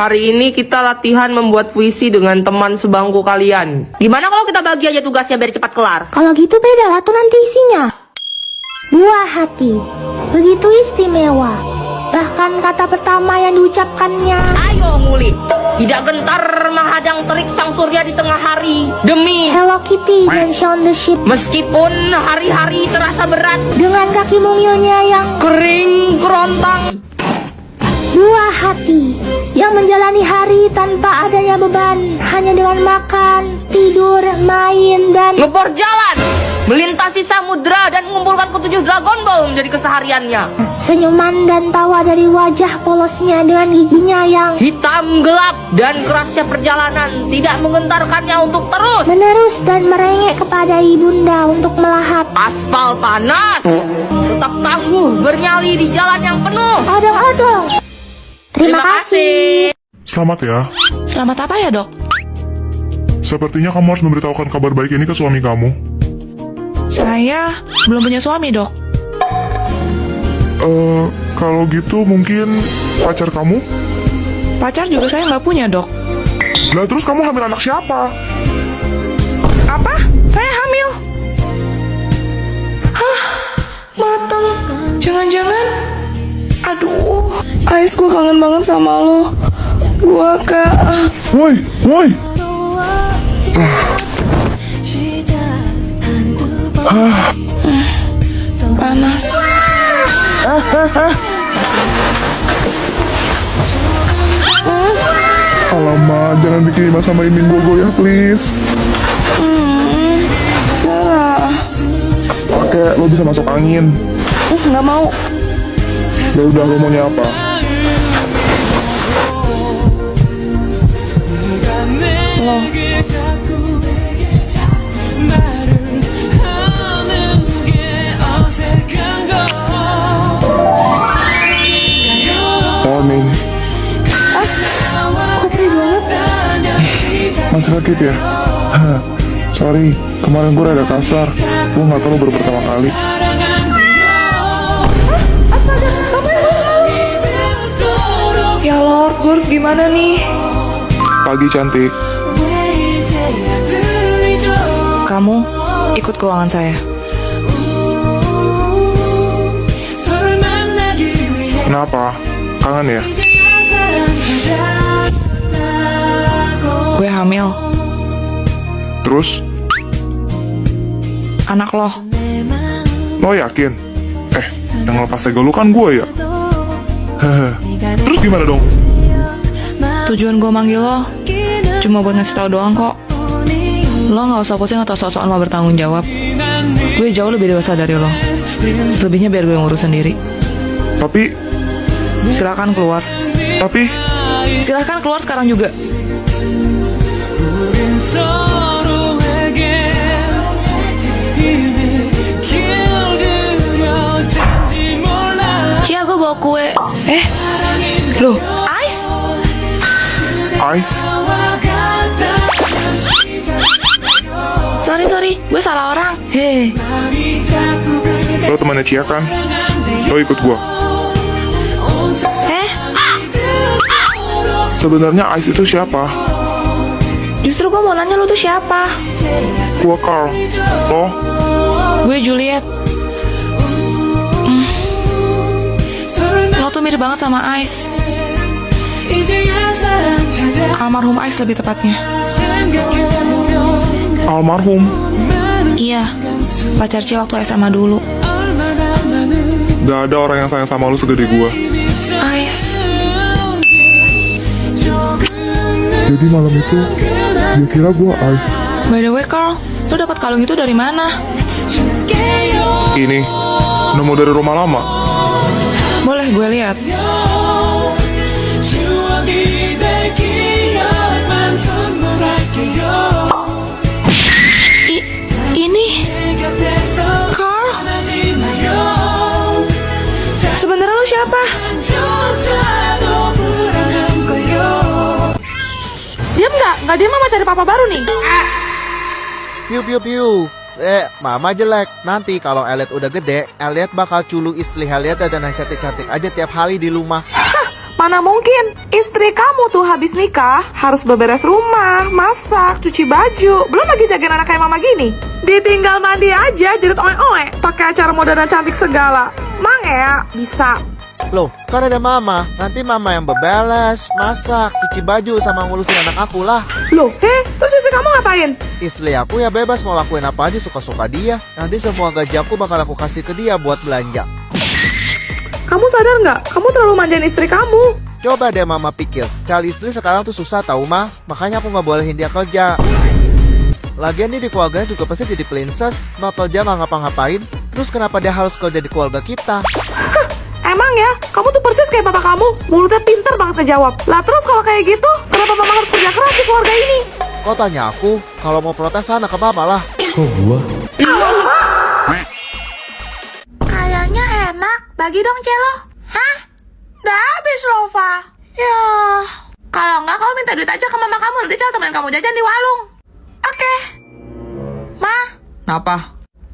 Hari ini kita latihan membuat puisi dengan teman sebangku kalian. Gimana kalau kita bagi aja tugasnya biar cepat kelar? Kalau gitu beda lah tuh nanti isinya. Buah hati, begitu istimewa. Bahkan kata pertama yang diucapkannya, Ayo ngulik, tidak gentar menghadang terik sang surya di tengah hari. Demi Hello Kitty dan Shaun the Sheep. meskipun hari-hari terasa berat, Dengan kaki mungilnya yang kering kerontang. buah hati yang menjalani hari tanpa adanya beban, hanya dengan makan, tidur, main, dan Ngebor jalan, melintasi samudra dan mengumpulkan ketujuh Dragon Ball menjadi kesehariannya. senyuman dan tawa dari wajah polosnya dengan giginya yang Hitam gelap dan kerasnya perjalanan tidak mengentarkannya untuk terus. menerus dan merengek kepada ibunda untuk melahap. Aspal panas, tetap tangguh bernyali di jalan yang penuh. Odong-odong. Terima kasih. Selamat ya. Selamat apa ya, Dok? Sepertinya kamu harus memberitahukan kabar baik ini ke suami kamu. Saya belum punya suami, Dok. Kalau gitu mungkin pacar kamu? Pacar juga saya nggak punya, Dok. Lah terus kamu hamil anak siapa? Apa? Saya hamil? Hah? Mateng? Jangan-jangan? Aduh, Ais, gue kangen banget sama lo. Gua Woi, woi. panas. Alamak, jangan bikin Ima sama Imin gogo ya, please. Darah. Pakai lo bisa masuk angin. Nggak mau. Ya udah, lo maunya apa? Lo. Amin. Kopi banget. Masih sakit ya? Hah, sorry, kemarin gue rada kasar. Gue gak tau lo baru pertama kali. Ya Lord, gue harus gimana nih? Pagi cantik. Kamu ikut ke ruangan saya. Kenapa? Kangen ya? Gue hamil. Terus? Anak lo. Lo yakin? Yang ngelepas segel lu kan gue ya? Hehe. Terus gimana dong? Tujuan gue manggil lo cuma buat ngasih tahu doang kok. Lo nggak usah pusing atau sok-sokan mau bertanggung jawab. Gue jauh lebih dewasa dari lo. Selebihnya biar gue ngurus sendiri. Tapi, Silakan keluar. tapi... Silakan keluar sekarang juga. Cia, gue bawa kue. Loh, Ais? Ice? Sorry, gue salah orang. Hei, Lo temannya Cia kan? Lo ikut gue. Sebenarnya Ice itu siapa? justru gue mau nanya lu tuh siapa? Gue Carl. Lo? Gue Juliet. Lo tuh mirip banget sama Ais. Almarhum Ais lebih tepatnya. Almarhum. Iya, pacar Cia waktu SMA dulu. Gak ada orang yang sayang sama lo segede gue. Ais. Jadi malam itu, dia kira gue Ice. By the way, Carl, lu dapat kalung itu dari mana? Ini, nemu dari rumah lama. Boleh gue lihat? Ini Carl? Sebenarnya lu siapa? Diam nggak dia mama cari papa baru nih. Piu piu piu. Mama jelek. Nanti kalau Elliot udah gede, Elliot bakal culu istri Elliot dan yang cantik-cantik aja tiap hari di rumah. Mana mungkin istri kamu tuh habis nikah harus beberes rumah, masak, cuci baju, belum lagi jagain anak kayak mama gini. Ditinggal mandi aja jadi oe-oe, pakai acara modern dan cantik segala. Mang ya, bisa. Loh, kan ada mama. Nanti mama yang beberes, masak, cuci baju, sama ngurusin anak aku lah. Loh, terus istri kamu ngapain? Istri aku ya bebas mau lakuin apa aja suka-suka dia. Nanti semua gaji aku bakal aku kasih ke dia buat belanja. Kamu sadar nggak? Kamu terlalu manjain istri kamu. Coba deh mama pikir, cari istri sekarang tuh susah tau mah. Makanya aku nggak bolehin dia kerja. Lagian dia di keluarganya juga pasti jadi princess. Mau kerja nggak ngapa-ngapain. Terus kenapa dia harus kerja di keluarga kita? Emang ya, kamu tuh persis kayak papa kamu. Mulutnya pinter banget ngejawab. Lah terus kalau kayak gitu, kenapa mama harus kerja keras di keluarga ini? Kok tanya aku? Kalau mau protes sana ke papa lah. Kayaknya enak. Bagi dong, Celo. Hah? Udah habis, Lova. Ya, kalau enggak kamu minta duit aja ke mama kamu. Nanti Celo temenin kamu jajan di warung. Oke. Ma, Kenapa?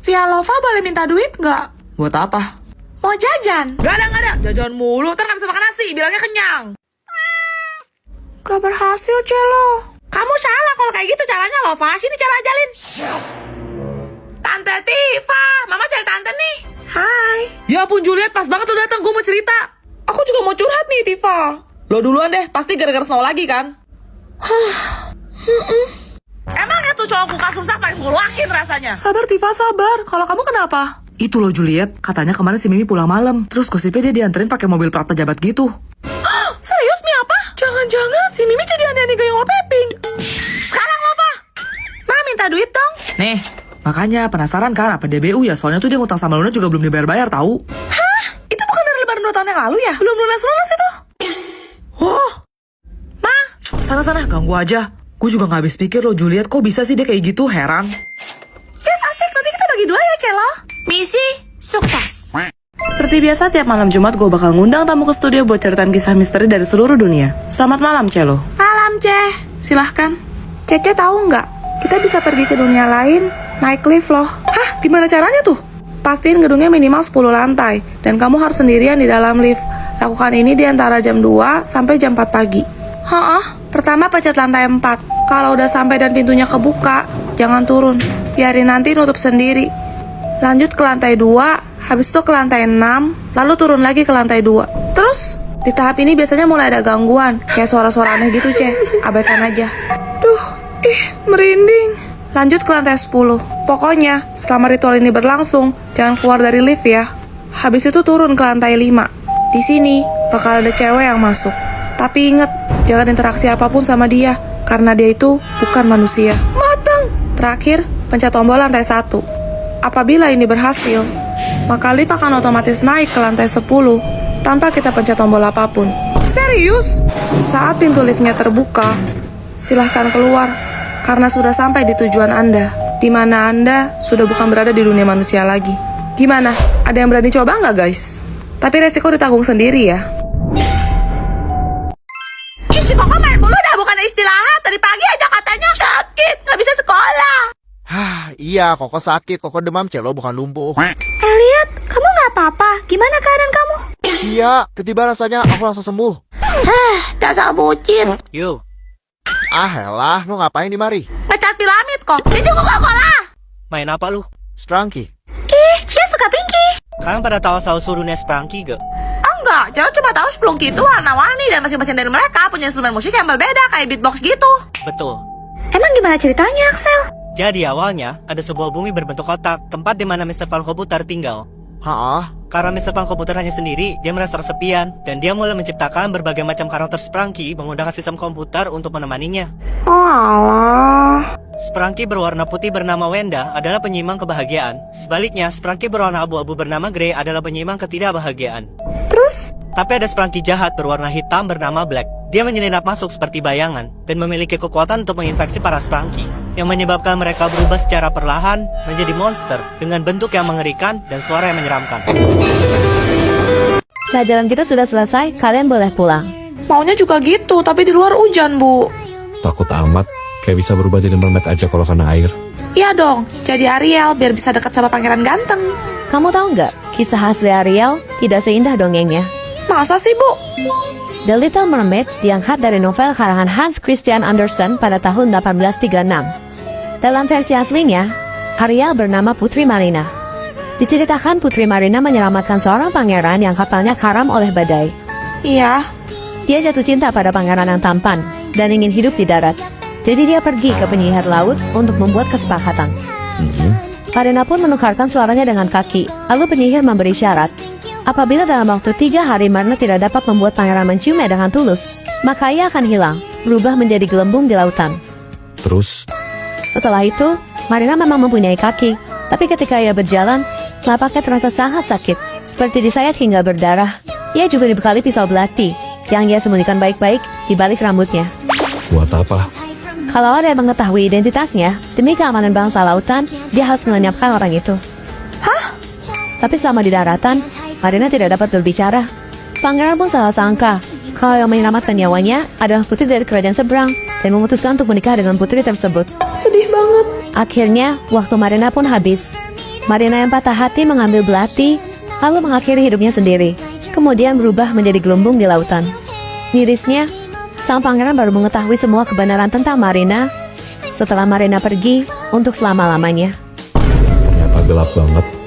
via Lova boleh minta duit nggak? Buat apa? Mau jajan? Gak ada. Jajan mulu, ntar gak bisa makan nasi, bilangnya kenyang. Gak berhasil, Celo. Kamu salah kalau kayak gitu caranya, Lova. Sini cara ajalin. Tante Tifa, mama cari tante nih. Hai. Ya ampun Juliet, pas banget lo datang, gue mau cerita. Aku juga mau curhat nih, Tifa. Lo duluan deh, pasti gara-gara Snow lagi kan? Emangnya tuh cowokku kasur sampai ngeluakin rasanya. Sabar, Tifa, sabar. Kalau kamu kenapa? Itu loh Juliet, katanya kemarin si Mimi pulang malam. Terus gosipnya dia dianterin pakai mobil plat pejabat gitu. Serius, Mi apa? Jangan-jangan si Mimi jadi aneh-aneh gayung lo Peping. Sekarang, Lova. Ma, minta duit dong. Nih, makanya penasaran kan apa DBU ya? Soalnya tuh dia ngutang sama Luna juga belum dibayar-bayar tahu. Hah? Itu bukan dari lebaran 2 tahun yang lalu ya? Belum lunas-lunas itu. Oh, Ma, sana-sana ganggu aja. Gue juga gak habis pikir loh Juliet, kok bisa sih dia kayak gitu, heran. yes, asik. Nanti kita bagi 2 ya, Celo. Misi sukses. Seperti biasa, tiap malam Jumat gue bakal ngundang tamu ke studio buat ceritain kisah misteri dari seluruh dunia. Selamat malam, Celo. Malam, Ceh. Silahkan. Cece tahu nggak? Kita bisa pergi ke dunia lain, naik lift loh. Hah? Gimana caranya tuh? Pastiin gedungnya minimal 10 lantai, dan kamu harus sendirian di dalam lift. Lakukan ini di antara jam 2 sampai jam 4 pagi. Pertama pencet lantai 4. Kalau udah sampai dan pintunya kebuka, jangan turun. Biarin nanti nutup sendiri. Lanjut ke lantai 2, habis itu ke lantai 6, lalu turun lagi ke lantai 2. Terus, di tahap ini biasanya mulai ada gangguan, kayak suara-suara aneh gitu, Ceh. Abaikan aja. Duh, merinding. Lanjut ke lantai 10. Pokoknya, selama ritual ini berlangsung, jangan keluar dari lift ya. Habis itu turun ke lantai 5. Di sini, bakal ada cewek yang masuk. Tapi inget, jangan interaksi apapun sama dia, karena dia itu bukan manusia. Matang! Terakhir, pencet tombol lantai 1. Apabila ini berhasil, maka lift akan otomatis naik ke lantai 10 tanpa kita pencet tombol apapun. Serius? Saat pintu liftnya terbuka, silahkan keluar karena sudah sampai di tujuan Anda, di mana Anda sudah bukan berada di dunia manusia lagi. Gimana? Ada yang berani coba nggak, guys? Tapi resiko ditanggung sendiri ya. Si Koko main mulu dah, bukan istirahat. Tadi pagi aja katanya sakit, nggak bisa sekolah. Hah, iya, Koko sakit, Koko demam, Celo bukan lumpuh. Elliot, kamu nggak apa-apa? Gimana keadaan kamu? Cia, tiba rasanya aku langsung sembuh. Dasar bucin. Yo. Ah, helah, lu ngapain di mari? Ngecat piramid kok. Ini juga Coca-Cola. Main apa lu? Strangki. Cia suka Pinky. Kalian pada tahu asal-usul dunia Sprangki gak? Enggak, Celo cuma tahu Spelunky itu warna-warni dan masing-masing dari mereka punya instrumen musik yang berbeda kayak beatbox gitu. Betul. Emang gimana ceritanya, Axel? Jadi awalnya ada sebuah bumi berbentuk kotak, tempat di mana Mr. Pan Komputer tinggal. Hah? Karena Mr. Pan Komputer hanya sendiri, dia merasa kesepian dan dia mulai menciptakan berbagai macam karakter Sprangki menggunakan sistem komputer untuk menemaninya. Oh alah. Sprangki berwarna putih bernama Wenda adalah penyeimbang kebahagiaan. Sebaliknya, Sprangki berwarna abu-abu bernama Grey adalah penyeimbang ketidakbahagiaan. Terus? Tapi ada Sprangki jahat berwarna hitam bernama Black. Dia menyelinap masuk seperti bayangan dan memiliki kekuatan untuk menginfeksi para Sprangki, yang menyebabkan mereka berubah secara perlahan menjadi monster dengan bentuk yang mengerikan dan suara yang menyeramkan. Pelajaran kita sudah selesai, kalian boleh pulang. Maunya juga gitu, tapi di luar hujan, Bu. Takut amat, kayak bisa berubah jadi mermaid aja kalau kena air. Iya dong, jadi Ariel biar bisa dekat sama pangeran ganteng. Kamu tahu nggak, kisah asli Ariel tidak seindah dongengnya. Masa sih, Bu? The Little Mermaid diangkat dari novel karangan Hans Christian Andersen pada tahun 1836. Dalam versi aslinya, Ariel bernama Putri Marina. Diceritakan Putri Marina menyelamatkan seorang pangeran yang kapalnya karam oleh badai. Iya. Dia jatuh cinta pada pangeran yang tampan dan ingin hidup di darat. Jadi dia pergi ke penyihir laut untuk membuat kesepakatan. Marina pun menukarkan suaranya dengan kaki. Lalu penyihir memberi syarat. Apabila dalam waktu 3 hari Marina tidak dapat membuat pangeran menciumnya dengan tulus, maka ia akan hilang, berubah menjadi gelembung di lautan. Terus, Setelah itu, Marina memang mempunyai kaki. Tapi ketika ia berjalan, telapaknya terasa sangat sakit, seperti disayat hingga berdarah. Ia juga dibekali pisau belati, yang ia sembunyikan baik-baik di balik rambutnya. buat apa? Kalau ada yang mengetahui identitasnya, demi keamanan bangsa lautan, dia harus melenyapkan orang itu. Tapi selama di daratan, Marina tidak dapat berbicara. Pangeran pun salah sangka kalau yang menyelamatkan nyawanya adalah putri dari kerajaan seberang dan memutuskan untuk menikah dengan putri tersebut. Sedih banget. Akhirnya, waktu Marina pun habis. Marina yang patah hati mengambil belati, lalu mengakhiri hidupnya sendiri. Kemudian berubah menjadi gelembung di lautan. Mirisnya, sang pangeran baru mengetahui semua kebenaran tentang Marina setelah Marina pergi untuk selama-lamanya. Ternyata gelap banget.